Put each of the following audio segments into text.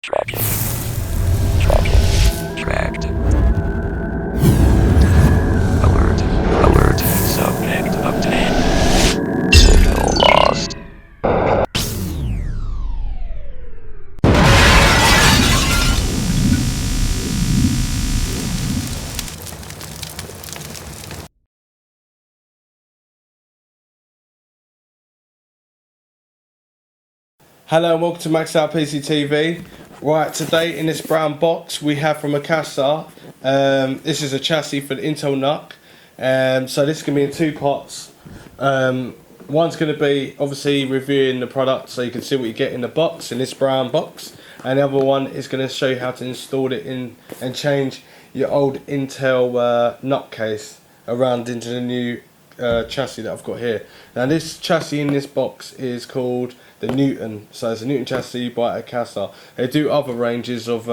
Tracking. Tracking. Tracked. Alert. Alert. Subject obtained. Signal lost. Hello and welcome to MXDOUT PC TV. Right, today in this brown box we have from Akasa. This is a chassis for the Intel NUC. So this is going to be in two parts. One's going to be obviously reviewing the product so you can see what you get in the box, in this brown box. And the other one is going to show you how to install it in and change your old Intel NUC case around into the new chassis that I've got here. Now this chassis in this box is called the Newton, so it's a Newton chassis by Akasa. They do other ranges of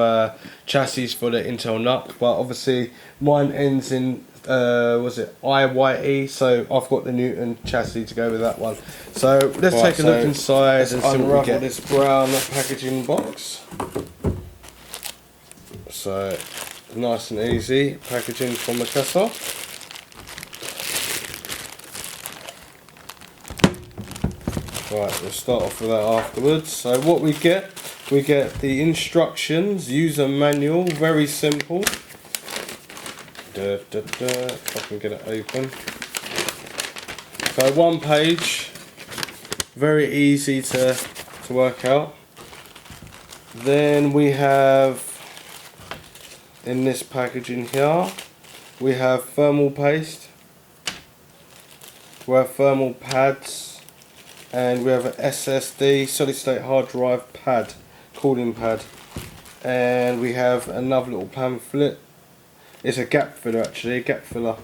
chassis for the Intel NUC, but obviously mine ends in was it IYE, so I've got the Newton chassis to go with that one. So let's take a look inside and see what we get. This brown packaging box. So nice and easy packaging from Akasa. Right, we'll start off with that afterwards. So what we get the instructions, user manual, very simple. If I can get it open. So one page, very easy to work out. Then we have, in this packaging here, we have thermal paste, we have thermal pads, and we have an SSD, solid state hard drive pad, cooling pad, and we have another little pamphlet. It's a gap filler actually, a gap filler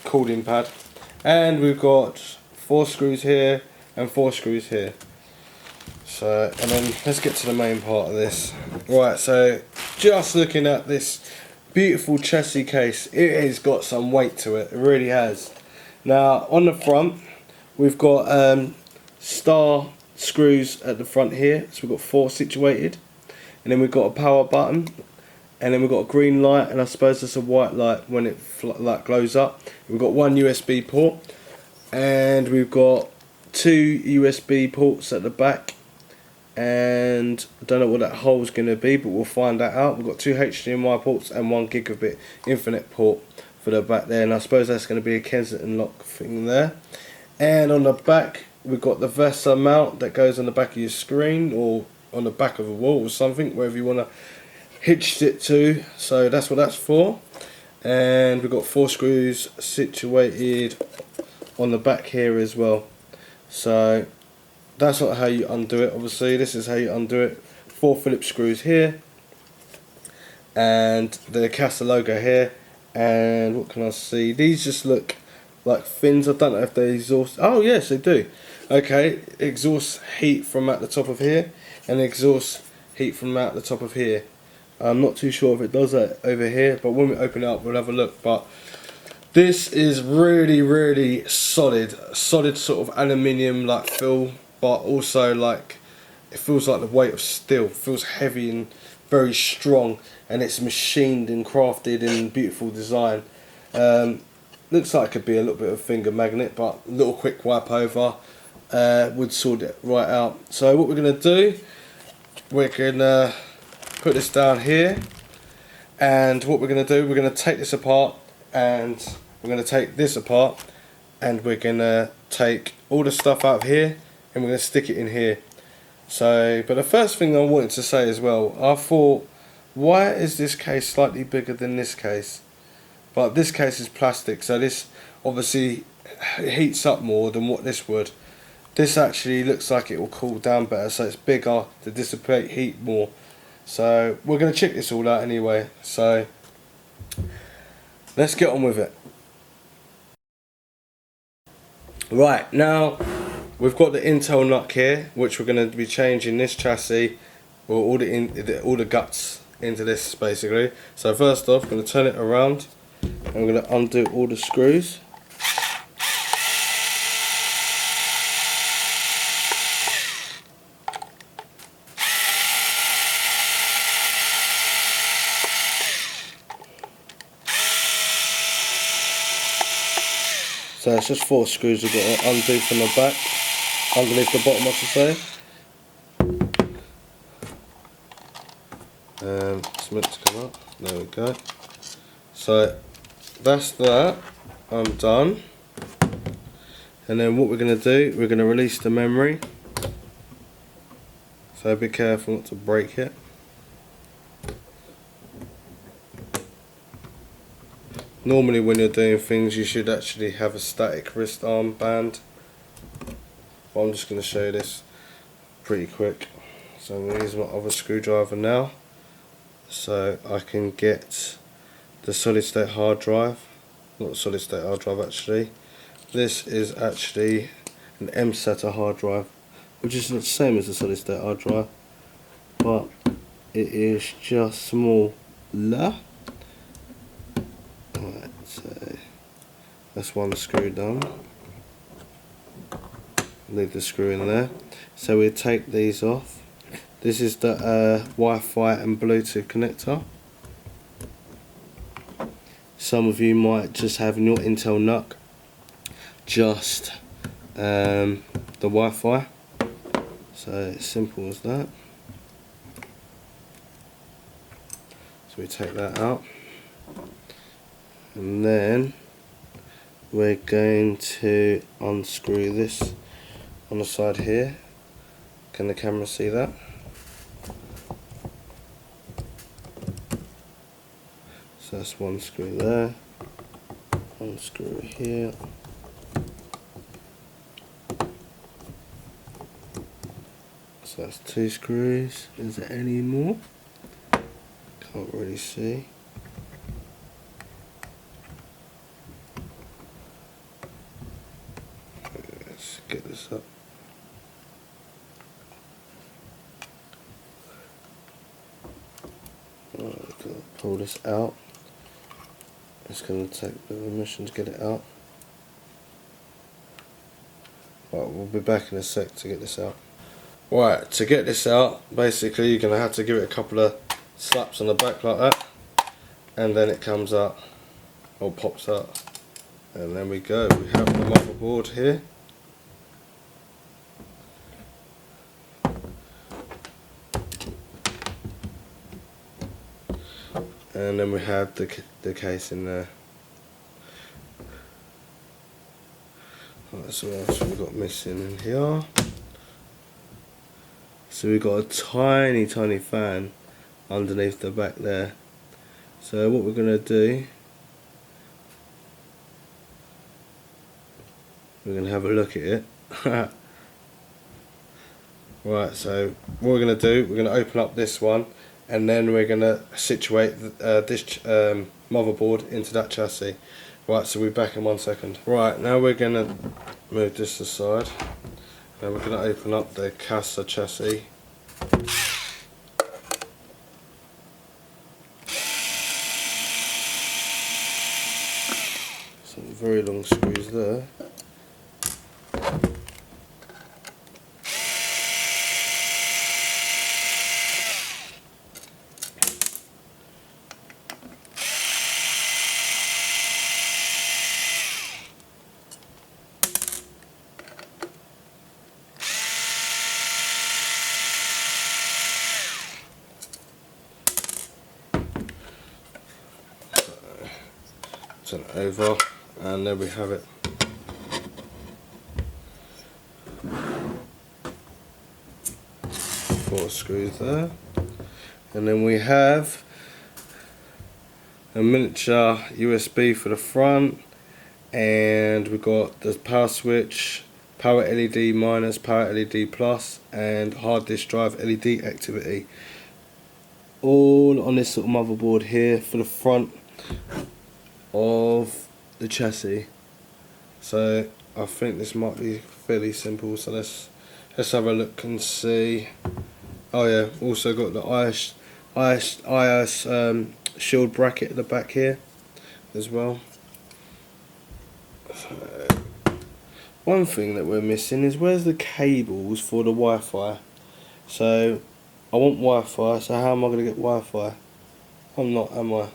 cooling pad, and we've got 4 screws here and 4 screws here. So, and then let's get to the main part of this. Right, so just looking at this beautiful chassis case, it has got some weight to it, it really has. Now on the front we've got star screws at the front here, so we've got 4 situated, and then we've got a power button, and then we've got a green light, and I suppose that's a white light when it like glows up. We've got 1 USB port, and we've got 2 USB ports at the back, and I don't know what that hole's going to be, but we'll find that out. We've got 2 HDMI ports and 1 gigabit Ethernet port for the back there, and I suppose that's going to be a Kensington lock thing there. And on the back we've got the VESA mount that goes on the back of your screen or on the back of a wall or something, wherever you want to hitch it to, so that's what that's for. And we've got 4 screws situated on the back here as well. So that's not how you undo it, obviously this is how you undo it. 4 Phillips screws here, and the Akasa logo here, and what can I see, these just look like fins. I don't know if they exhaust. Oh yes, they do. Okay, exhaust heat from at the top of here, and exhaust heat from at the top of here. I'm not too sure if it does that over here, but when we open it up we'll have a look. But this is really solid sort of aluminium like feel, but also like it feels like the weight of steel. It feels heavy and very strong, and it's machined and crafted in beautiful design. Looks like it could be a little bit of finger magnet, but a little quick wipe over would sort it right out. So what we're going to do, we're going to put this down here, and what we're going to do, we're going to take this apart, and we're going to take this apart, and we're going to take all the stuff out of here, and we're going to stick it in here. So, but the first thing I wanted to say as well, I thought, why is this case slightly bigger than this case? But this case is plastic, so this obviously heats up more than what this would. This actually looks like it will cool down better, so it's bigger to dissipate heat more. So we're going to check this all out anyway, so let's get on with it. Right, now we've got the Intel NUC here, which we're going to be changing this chassis, or all the guts into this basically. So first off, I'm going to turn it around, and we're going to undo all the screws. So it's just 4 screws we've got to undo from the back, underneath the bottom I should say. It's meant to come up, there we go. So that's that, I'm done. And then what we're going to do, we're going to release the memory. So be careful not to break it. Normally when you're doing things you should actually have a static wrist arm band. But I'm just going to show you this pretty quick. So I'm going to use my other screwdriver now. So I can get the solid state hard drive. Not solid state hard drive actually. This is actually an MSATA hard drive, which is the same as the solid state hard drive, but it is just smaller. Right, so that's one screw done. Leave the screw in there. So we take these off. This is the Wi-Fi and Bluetooth connector. Some of you might just have in your Intel NUC just the Wi-Fi. So it's simple as that. So we take that out, and then we're going to unscrew this on the side here. Can the camera see that? So that's one screw there, one screw here. So that's 2 screws. Is there any more? Can't really see. Let's get this up. Right, we've got to pull this out. It's going to take a bit of a mission to get it out. Right, we'll be back in a sec to get this out. Right, to get this out, basically you're going to have to give it a couple of slaps on the back like that, and then it comes out, or pops out, and then we go. We have the motherboard here. And then we have the case in there. Right, so what else have we got missing in here? So we've got a tiny fan underneath the back there. So what we're going to do, we're going to have a look at it. Right, so what we're going to do, we're going to open up this one, and then we're going to situate this motherboard into that chassis. Right, so we'll be back in 1 second. Right, now we're going to move this aside, and we're going to open up the Akasa chassis. Some very long screws there. Turn it over, and there we have it. Four screws there, and then we have a miniature USB for the front, and we've got the power switch, power LED minus, power LED plus, and hard disk drive LED activity, all on this sort of motherboard here for the front of the chassis. So I think this might be fairly simple, so let's have a look and see. Oh yeah, also got the IS shield bracket at the back here as well. So, one thing that we're missing is where's the cables for the Wi-Fi. So I want Wi-Fi, so how am I going to get Wi-Fi? I'm not, am I?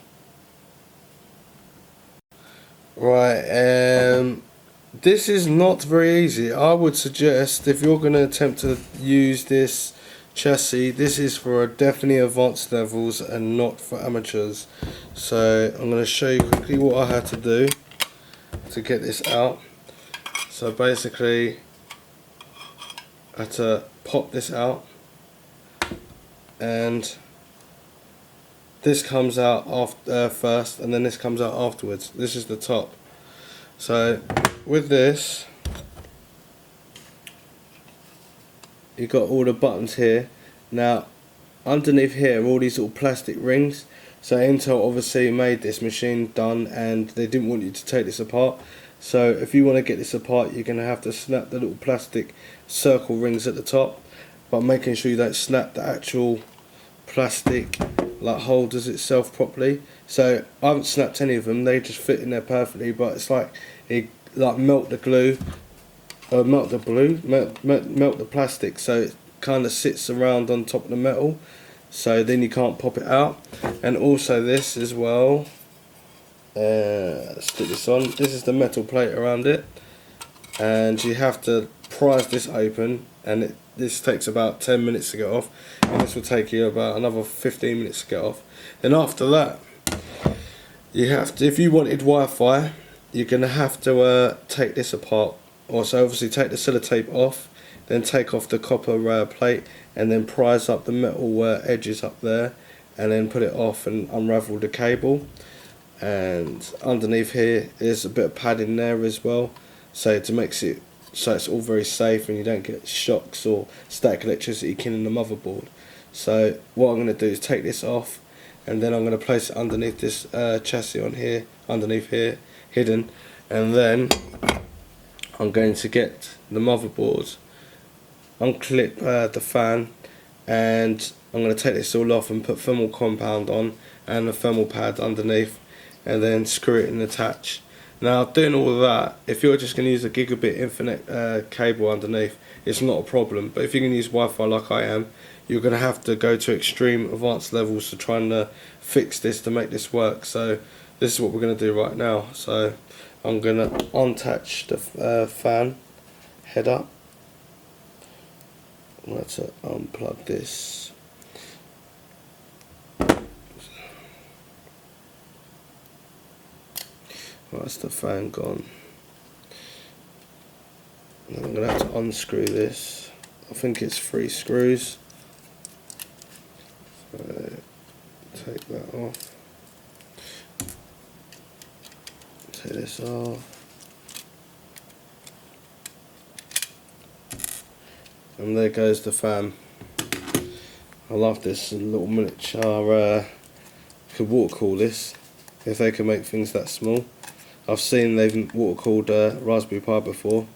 Right, This is not very easy. I would suggest if you're going to attempt to use this chassis, this is for definitely advanced levels and not for amateurs. So I'm going to show you quickly what I had to do to get this out. So basically I had to pop this out, and this comes out after, first, and then this comes out afterwards. This is the top. So with this, you've got all the buttons here. Now underneath here are all these little plastic rings. So Intel obviously made this machine done, and they didn't want you to take this apart. So if you want to get this apart, you're going to have to snap the little plastic circle rings at the top, but making sure you don't snap the actual plastic like holders itself properly. So I haven't snapped any of them, they just fit in there perfectly, but it's like it like melt the glue, melt the plastic, so it kind of sits around on top of the metal, so then you can't pop it out. And also this as well, stick this on. This is the metal plate around it, and you have to prise this open, and this takes about 10 minutes to get off, and this will take you about another 15 minutes to get off. Then after that, you have to, if you wanted Wi-Fi, you're going to have to take this apart. Also obviously take the sellotape off, then take off the copper plate, and then prise up the metal edges up there, and then put it off and unravel the cable. And underneath here is a bit of padding there as well, so to make it so it's all very safe and you don't get shocks or static electricity killing the motherboard. So what I'm going to do is take this off, and then I'm going to place it underneath this chassis on here, underneath here, hidden, and then I'm going to get the motherboard, unclip the fan, and I'm going to take this all off and put thermal compound on and a thermal pad underneath, and then screw it and attach. Now doing all of that, if you're just going to use a gigabit Ethernet cable underneath, it's not a problem, but if you're going to use Wi-Fi like I am, you're going to have to go to extreme advanced levels to try and fix this to make this work. So this is what we're going to do right now. So I'm going to unattach the fan head up. I'm going to unplug this. Right, that's the fan gone. And I'm going to have to unscrew this. I think it's 3 screws. So take that off. Take this off. And there goes the fan. I love this little miniature, could water cool this, if they can make things that small. I've seen they've water cooled Raspberry Pi before.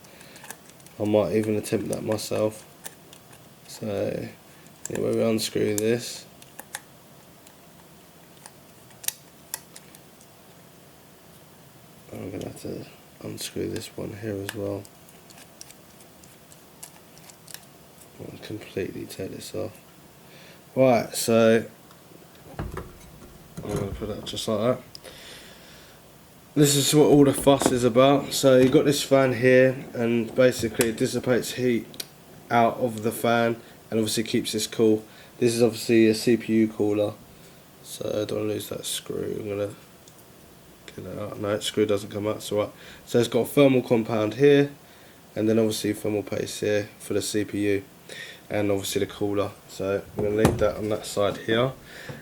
I might even attempt that myself. So anyway, we unscrew this. I'm going to have to unscrew this one here as well. I'll completely take this off. Right, so I'm going to put that just like that. This is what all the fuss is about. So you've got this fan here, and basically it dissipates heat out of the fan and obviously keeps this cool. This is obviously a CPU cooler, so I don't want to lose that screw. I'm going to get that out. No, that screw doesn't come out, it's alright. So it's got a thermal compound here, and then obviously thermal paste here for the CPU, and obviously the cooler. So we're going to leave that on that side here,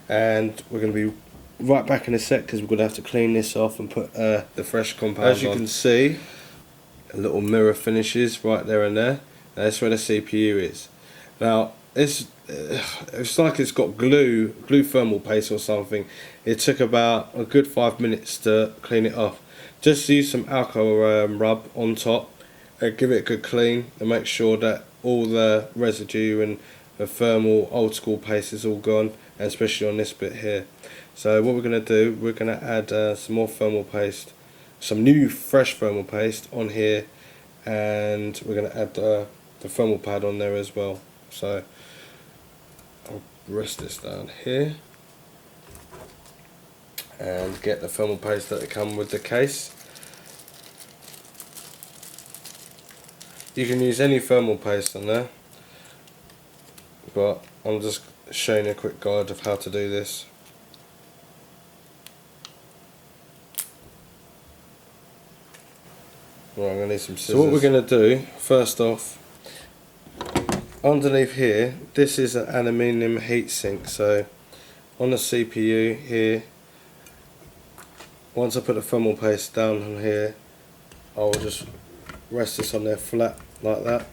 and we're going to be right back in a sec because we're going to have to clean this off and put the fresh compound on. As you can see, a little mirror finishes right there and there. That's where the CPU is. Now it's like it's got glue thermal paste or something. It took about a good 5 minutes to clean it off. Just use some alcohol rub on top, give it a good clean, and make sure that all the residue and the thermal old school paste is all gone, and especially on this bit here. So what we're going to do, we're going to add some more thermal paste, some new fresh thermal paste on here, and we're going to add the thermal pad on there as well. So I'll rest this down here and get the thermal paste that come with the case. You can use any thermal paste on there, but I'm just showing you a quick guide of how to do this. Right, I'm going to need some scissors. So what we're going to do, first off, underneath here, this is an aluminium heatsink. So on the CPU here, once I put the thermal paste down on here, I will just rest this on there flat like that,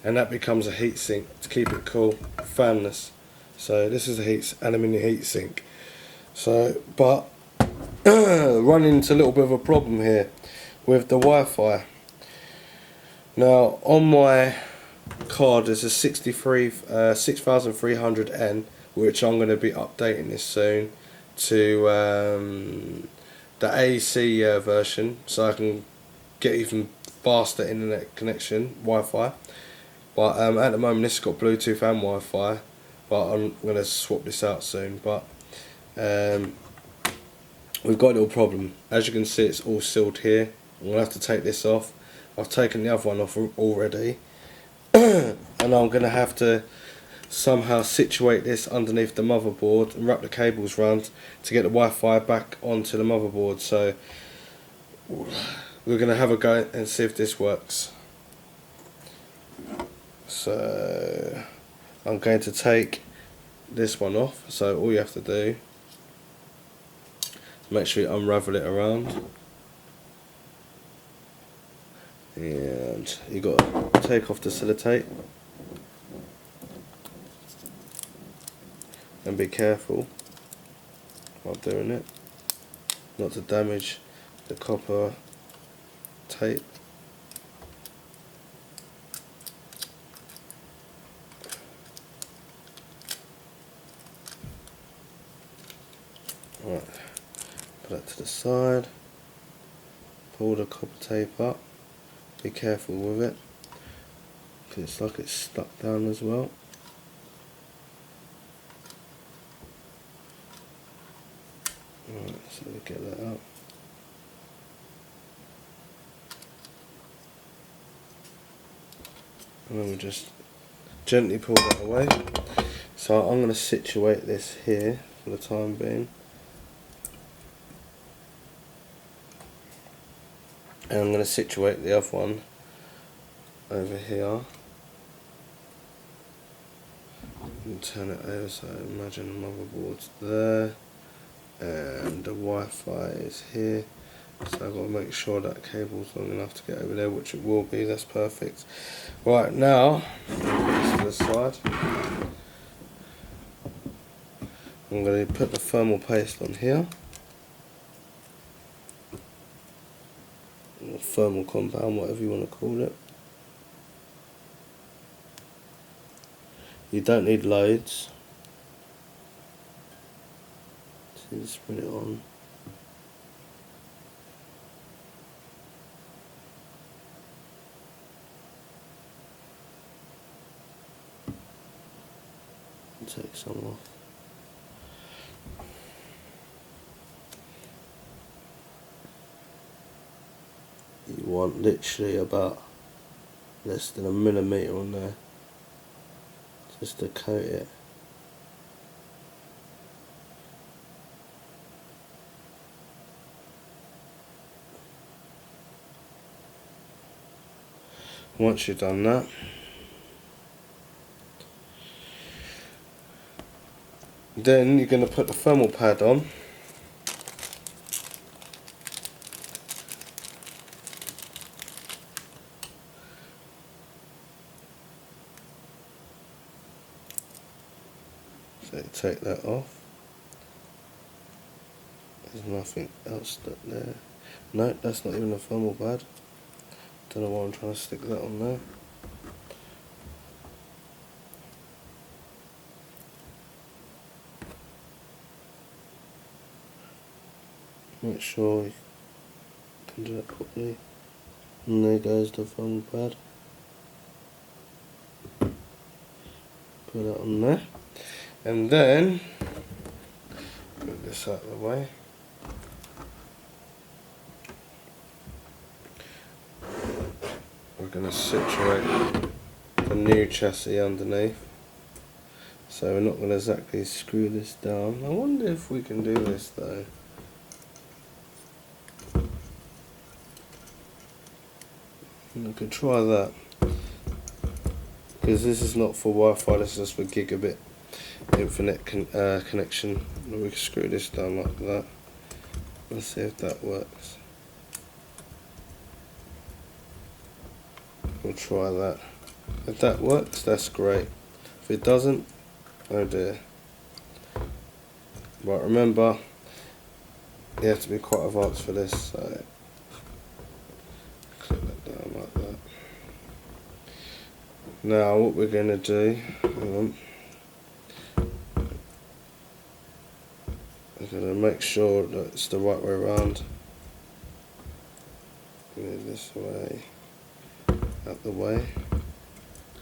and that becomes a heatsink to keep it cool, fanless. So this is a aluminium heatsink. So, but running into a little bit of a problem here with the Wi-Fi. Now on my card there's a 6300N, which I'm going to be updating this soon to the AC version, so I can get even faster internet connection, Wi-Fi. But at the moment this has got Bluetooth and Wi-Fi, but I'm going to swap this out soon. But we've got a little problem. As you can see, it's all sealed here. I'm going to have to take this off. I've taken the other one off already. And I'm going to have to somehow situate this underneath the motherboard and wrap the cables round to get the Wi-Fi back onto the motherboard. So we're going to have a go and see if this works. So I'm going to take this one off. So all you have to do, make sure you unravel it around, and you got to take off the sellotape and be careful while doing it not to damage the copper tape. Right, put that to the side, pull the copper tape up, be careful with it because it's like it's stuck down as well. Right, so we get that out. And then we just gently pull that away. So I'm going to situate this here for the time being. And I'm going to situate the other one over here. And turn it over, so imagine the motherboard's there. And the Wi-Fi is here. So I've got to make sure that cable's long enough to get over there, which it will be. That's perfect. Right, now, put this to the side. I'm going to put the thermal paste on here. Or thermal compound, whatever you want to call it. You don't need loads. So just put it on. Take some off. You want literally about less than a millimetre on there, just to coat it. Once you've done that, then you're going to put the thermal pad on. So take that off. There's nothing else stuck there. No, that's not even a thermal pad. Don't know why I'm trying to stick that on there. Make sure you can do that properly. And there goes the thermal pad. Put that on there. And then, put this out of the way. we're going to situate the new chassis underneath. So we're not going to exactly screw this down. I wonder if we can do this though. We could try that, because this is not for Wi-Fi, this is just for gigabit internet connection. We can screw this down like that. Let's see if that works. We'll try that. If that works, that's great. If it doesn't, oh dear. Right, remember, you have to be quite advanced for this, so click that down like that. Now what we're going to do, hang on, we're going to make sure that it's the right way around. Move this way, out the way.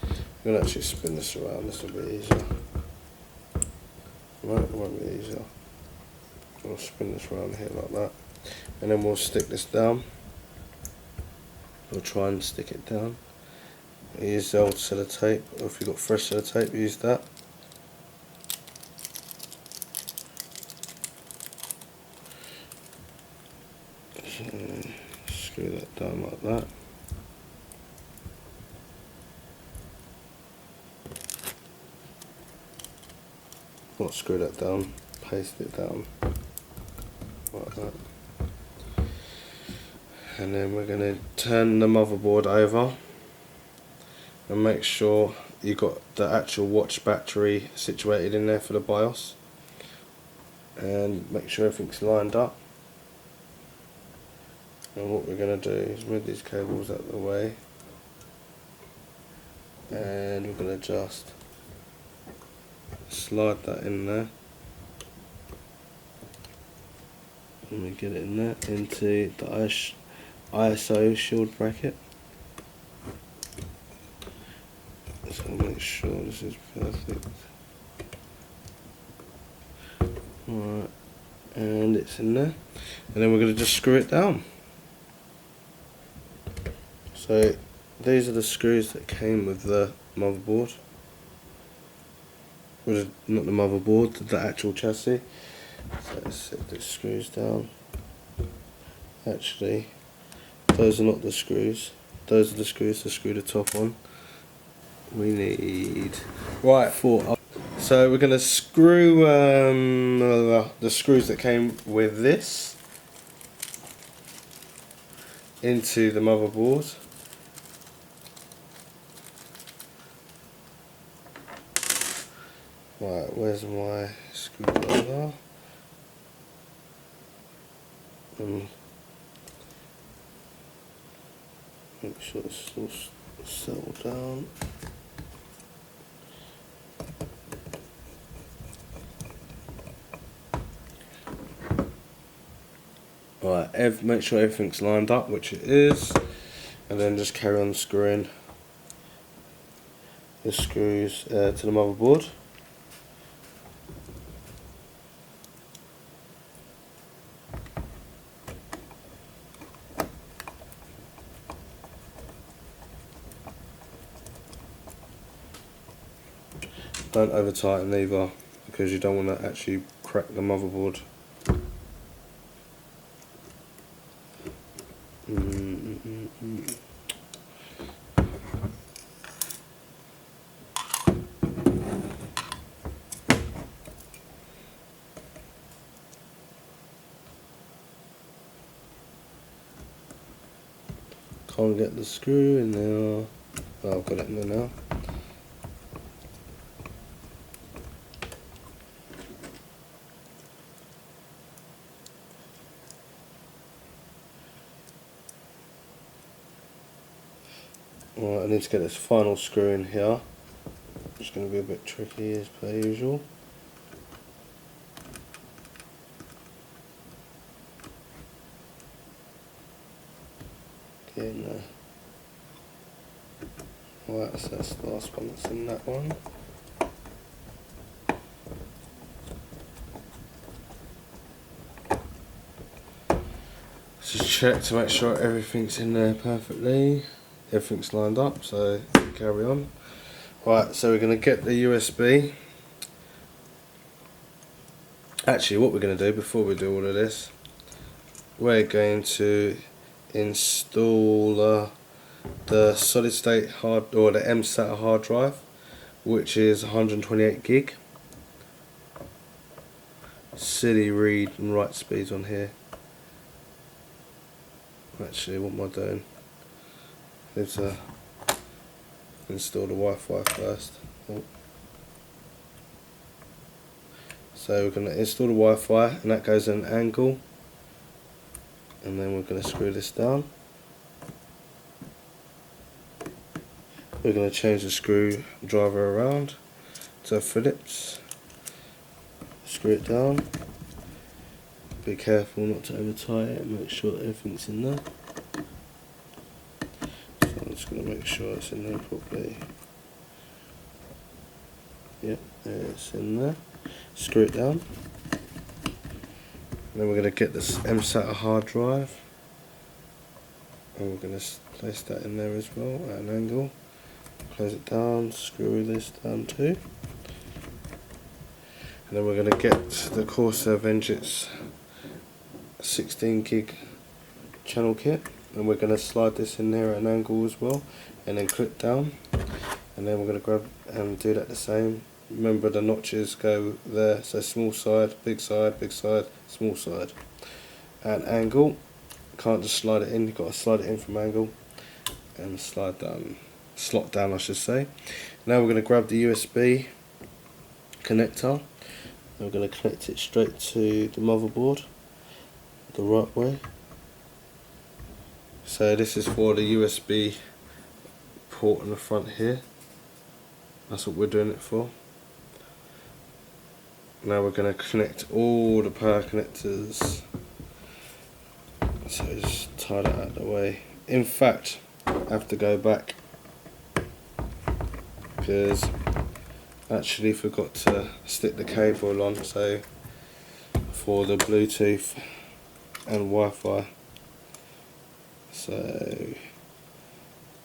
I'm going to actually spin this around, this will be easier. Right, it won't be easier. We'll spin this around here like that. And then we'll stick this down. We'll try and stick it down. Use the old sellotape, or if you've got fresh sellotape, use that. So, screw that down like that. Not screw that down, paste it down like that. And then we're going to turn the motherboard over and make sure you've got the actual watch battery situated in there for the BIOS, and make sure everything's lined up. And what we're going to do is move these cables out of the way, and we're going to just slide that in there. And we get it in there into the ISO shield bracket. So make sure this is perfect. Alright, and it's in there. And then we're going to just screw it down. So these are the screws that came with the motherboard. Not the motherboard, the actual chassis. So let's set the screws down. Actually, those are not the screws. Those are the screws to screw the top on. We need four. So we're going to screw the screws that came with this into the motherboard. Right, where's my screwdriver? Make sure it's all settled down. Right, make sure everything's lined up, which it is, and then just carry on screwing the screws to the motherboard. Don't over tighten either, because you don't want to actually crack the motherboard. Can't get the screw in there. Oh, I've got it in there now. Alright, I need to get this final screw in here. It's going to be a bit tricky as per usual. Get in there. Right, so that's the last one that's in that one. Just check to make sure everything's in there perfectly. everything's lined up, so carry on. Right, so we're going to get the USB. Actually, what we're going to do before we do all of this, we're going to install the solid state hard, or the MXDOUT hard drive, which is 128 gig. Silly read and write speeds on here. Actually, what am I doing? I need to install the Wi-Fi first. Oh. So we're going to install the Wi-Fi, and that goes at an angle, and then we're going to screw this down. We're going to change the screwdriver around to Phillips. Screw it down. Be careful not to over tight it, make sure that everything's in there. So I'm just going to make sure it's in there properly. Yep, it's in there. Screw it down. And then we're going to get this MXDOUT hard drive, and we're going to place that in there as well at an angle. Close it down, screw this down too. And then we're going to get the Corsair Vengeance 16 gig channel kit, and we're going to slide this in there at an angle as well, and then clip down, and then we're going to grab and do that the same. Remember, the notches go there, so small side, big side, big side, small side. At an angle, can't just slide it in, you've got to slide it in from angle and slide down, slot down I should say. Now we're going to grab the USB connector, and we're going to connect it straight to the motherboard the right way. So this is for the USB port in the front here, that's what we're doing it for. Now we're going to connect all the power connectors, so just tie that out of the way. In fact, I have to go back because I actually forgot to stick the cable on, so for the Bluetooth and Wi-Fi. So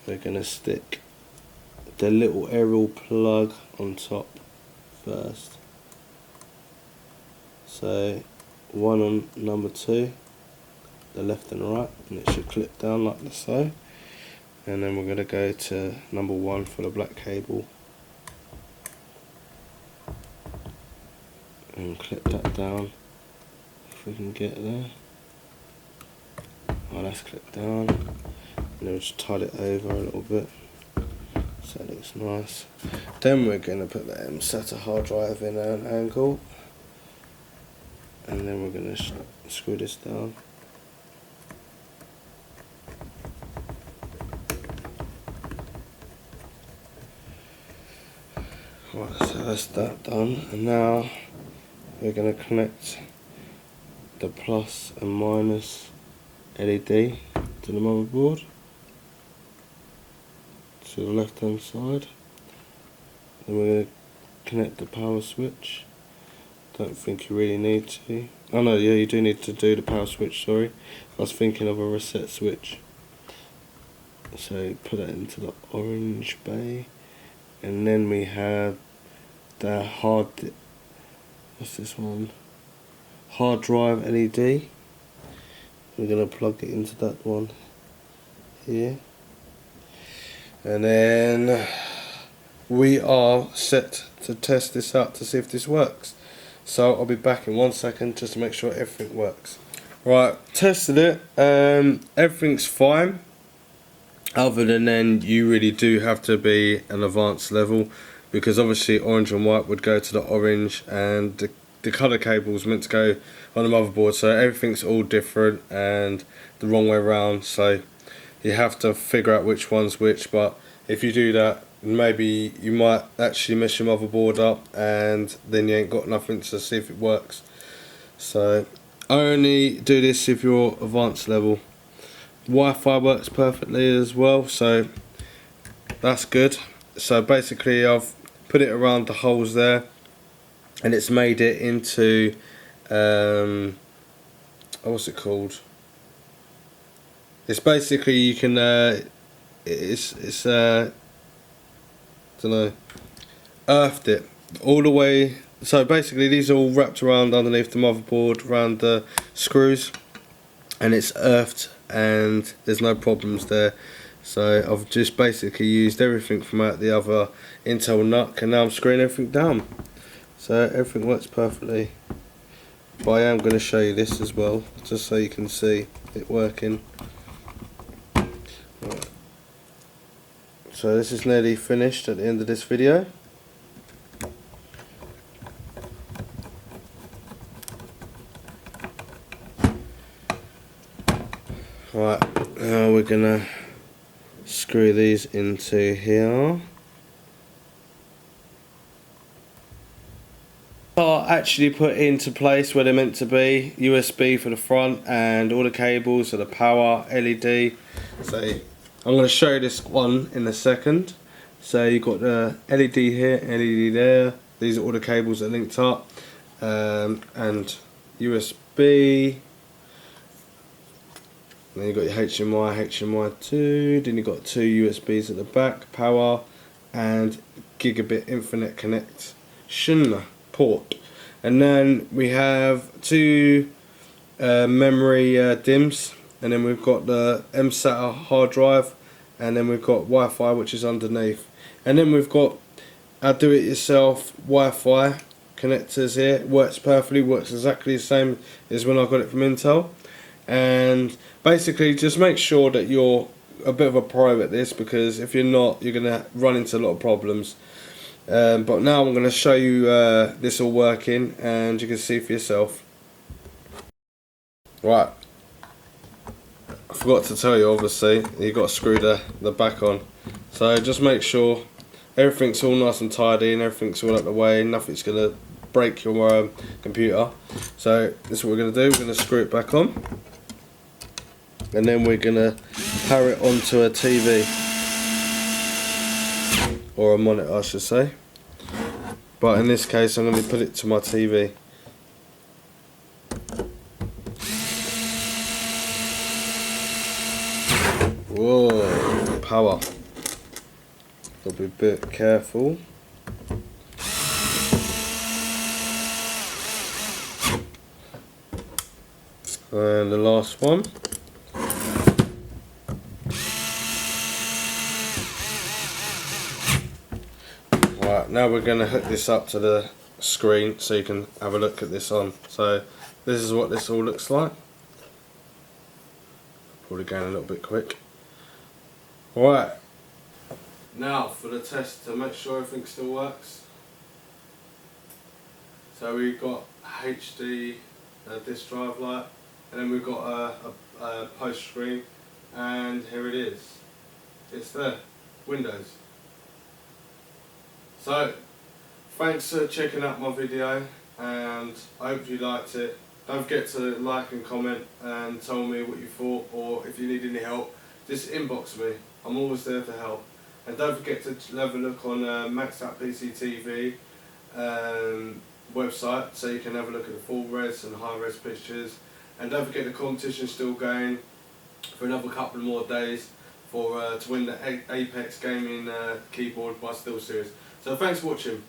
we're going to stick the little aerial plug on top first. So one on number 2, the left and right, and it should clip down like so. And then we're going to go to number 1 for the black cable and clip that down if we can get there. Oh, that's clipped down, and then we'll just tie it over a little bit so it looks nice. Then we're going to put the MXDOUT hard drive in at an angle, and then we're going to screw this down. Right, so that's that done, and now we're going to connect the plus and minus LED to the motherboard to the left hand side. Then we're going to connect the power switch. Don't think you really need to. Oh no, yeah, you do need to do the power switch, sorry. I was thinking of a reset switch. So put that into the orange bay, and then we have the what's this one? Hard drive LED. We're going to plug it into that one here, and then we are set to test this out to see if this works. So I'll be back in 1 second just to make sure everything works. Right, tested it, everything's fine, other than then you really do have to be an advanced level, because obviously orange and white would go to the orange, and the colour cable is meant to go on the motherboard, so everything's all different and the wrong way around, so you have to figure out which one's which. But if you do that, maybe you might actually mess your motherboard up, and then you ain't got nothing to see if it works. So only do this if you're advanced level. Wi-Fi works perfectly as well, so that's good. So basically I've put it around the holes there, and it's made it into what's it called? It's basically, you can it's don't know, earthed it all the way. So basically these are all wrapped around underneath the motherboard, around the screws, and it's earthed and there's no problems there. So I've just basically used everything from out the other Intel NUC, and now I'm screwing everything down. So everything works perfectly. But I am going to show you this as well, just so you can see it working. Right. So this is nearly finished at the end of this video. Right, now we're going to screw these into here. Are actually put into place where they're meant to be. USB for the front and all the cables for the power, LED. So I'm going to show you this one in a second. So you've got the LED here, LED there. These are all the cables that are linked up, and USB. Then you've got your HDMI, HDMI 2. Then you've got 2 USBs at the back, power and gigabit infinite connection port. And then we have 2 memory DIMMs, and then we've got the MSATA hard drive, and then we've got Wi-Fi, which is underneath, and then we've got our do-it-yourself Wi-Fi connectors here. It works perfectly, works exactly the same as when I got it from Intel. And basically just make sure that you're a bit of a pro at this, because if you're not, you're going to run into a lot of problems. But now I'm going to show you this all working, and you can see for yourself. Right, I forgot to tell you, obviously you've got to screw the back on. So just make sure everything's all nice and tidy and everything's all out of the way, nothing's going to break your computer. So this is what we're going to do. We're going to screw it back on, and then we're going to power it onto a TV. Or a monitor, I should say. But in this case I'm going to put it to my TV. Whoa, power. Got to be a bit careful. And the last one. Right, now we're going to hook this up to the screen so you can have a look at this on. So this is what this all looks like. Probably going a little bit quick. Right, now for the test to make sure everything still works. So we've got HD disk drive light, and then we've got a post screen, and here it is. It's there, Windows. So, thanks for checking out my video, and I hope you liked it. Don't forget to like and comment and tell me what you thought, or if you need any help, just inbox me. I'm always there to help. And don't forget to have a look on MXDOUT PC TV website, so you can have a look at the full res and high res pictures. And don't forget the competition's still going for another couple of more days for to win the Apex gaming keyboard by SteelSeries. So thanks for watching.